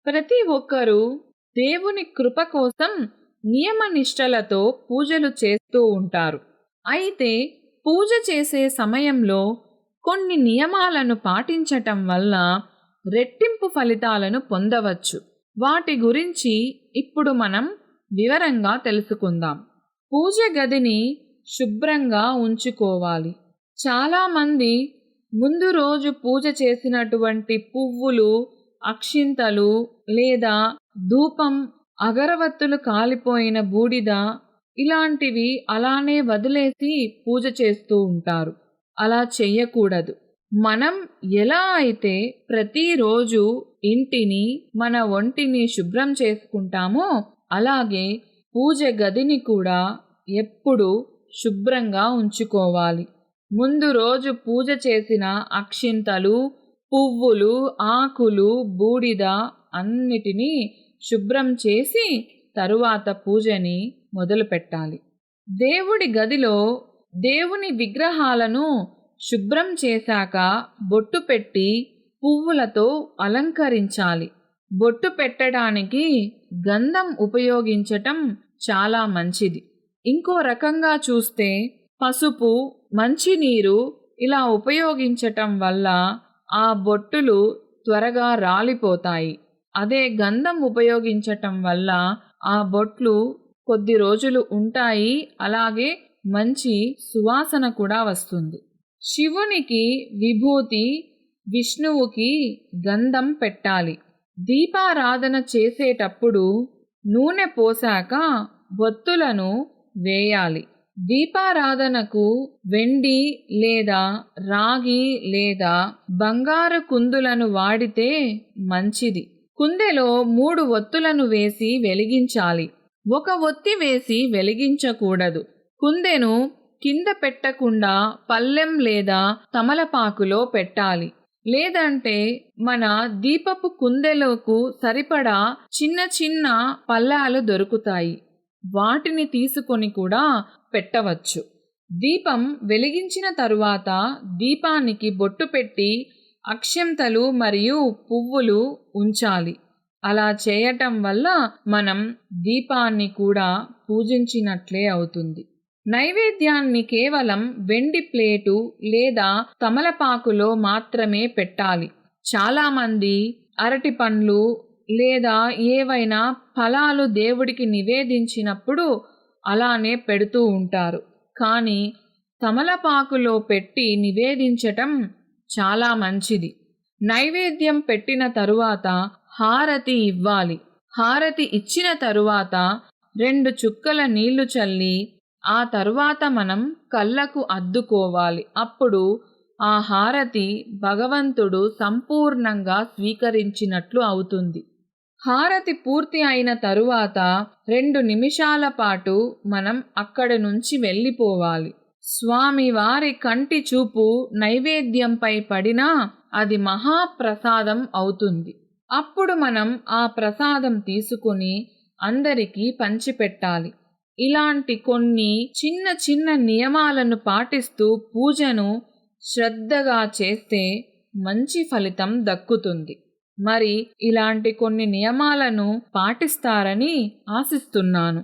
ప్రతి ఒక్కరూ దేవుని కృప కోసం నియమనిష్టలతో పూజలు చేస్తూ ఉంటారు. అయితే పూజ చేసే సమయంలో కొన్ని నియమాలను పాటించటం వల్ల రెట్టింపు ఫలితాలను పొందవచ్చు. వాటి గురించి ఇప్పుడు మనం వివరంగా తెలుసుకుందాం. పూజ గదిని శుభ్రంగా ఉంచుకోవాలి. చాలామంది ముందు రోజు పూజ చేసినటువంటి పువ్వులు, అక్షింతలు లేదా ధూపం, అగరవత్తులు, కాలిపోయిన బూడిద ఇలాంటివి అలానే వదిలేసి పూజ చేస్తూ ఉంటారు. అలా చెయ్యకూడదు. మనం ఎలా అయితే ప్రతిరోజు ఇంటిని, మన ఒంటిని శుభ్రం చేసుకుంటామో అలాగే పూజ గదిని కూడా ఎప్పుడూ శుభ్రంగా ఉంచుకోవాలి. ముందు రోజు పూజ చేసిన అక్షింతలు, పువ్వులు, ఆకులు, బూడిద అన్నిటినీ శుభ్రం చేసి తరువాత పూజని మొదలుపెట్టాలి. దేవుడి గదిలో దేవుని విగ్రహాలను శుభ్రం చేశాక బొట్టు పెట్టి పువ్వులతో అలంకరించాలి. బొట్టు పెట్టడానికి గంధం ఉపయోగించటం చాలా మంచిది. ఇంకో రకంగా చూస్తే పసుపు, మంచినీరు ఇలా ఉపయోగించటం వల్ల ఆ బొట్టులు త్వరగా రాలిపోతాయి. అదే గంధం ఉపయోగించటం వల్ల ఆ బొట్లు కొద్ది రోజులు ఉంటాయి. అలాగే మంచి సువాసన కూడా వస్తుంది. శివునికి విభూతి, విష్ణువుకి గంధం పెట్టాలి. దీపారాధన చేసేటప్పుడు నూనె పోసాక ఒత్తులను వేయాలి. దీపారాధనకు వెండి లేదా రాగి లేదా బంగారు కుందులను వాడితే మంచిది. కుందెలో 3 ఒత్తులను వేసి వెలిగించాలి. ఒక ఒత్తి వేసి వెలిగించకూడదు. కుందెను కింద పెట్టకుండా పళ్ళెం లేదా తమలపాకులో పెట్టాలి. లేదంటే మన దీపపు కుందెలకు సరిపడా చిన్న చిన్న పళ్ళాలు దొరుకుతాయి. వాటిని తీసుకొని కూడా పెట్టవచ్చు. దీపం వెలిగించిన తరువాత దీపానికి బొట్టు పెట్టి అక్షంతలు మరియు పువ్వులు ఉంచాలి. అలా చేయటం వల్ల మనం దీపాన్ని కూడా పూజించినట్లే అవుతుంది. నైవేద్యాన్ని కేవలం వెండి ప్లేటు లేదా తమలపాకులో మాత్రమే పెట్టాలి. చాలామంది అరటి పండ్లు లేదా ఏవైనా ఫలాలు దేవుడికి నివేదించినప్పుడు అలానే పెడుతూ ఉంటారు. కానీ తమలపాకులో పెట్టి నివేదించటం చాలా మంచిది. నైవేద్యం పెట్టిన తరువాత హారతి ఇవ్వాలి. హారతి ఇచ్చిన తరువాత 2 చుక్కల నీళ్లు చల్లి ఆ తరువాత మనం కళ్ళకు అద్దుకోవాలి. అప్పుడు ఆ హారతి భగవంతుడు సంపూర్ణంగా స్వీకరించినట్లు అవుతుంది. హారతి పూర్తి అయిన తరువాత 2 నిమిషాల పాటు మనం అక్కడి నుంచి వెళ్ళిపోవాలి. స్వామివారి కంటి చూపు నైవేద్యంపై పడినా అది మహాప్రసాదం అవుతుంది. అప్పుడు మనం ఆ ప్రసాదం తీసుకుని అందరికీ పంచిపెట్టాలి. ఇలాంటి కొన్ని చిన్న చిన్న నియమాలను పాటిస్తూ పూజను శ్రద్ధగా చేస్తే మంచి ఫలితం దక్కుతుంది. మరి ఇలాంటి కొన్ని నియమాలను పాటిస్తారని ఆశిస్తున్నాను.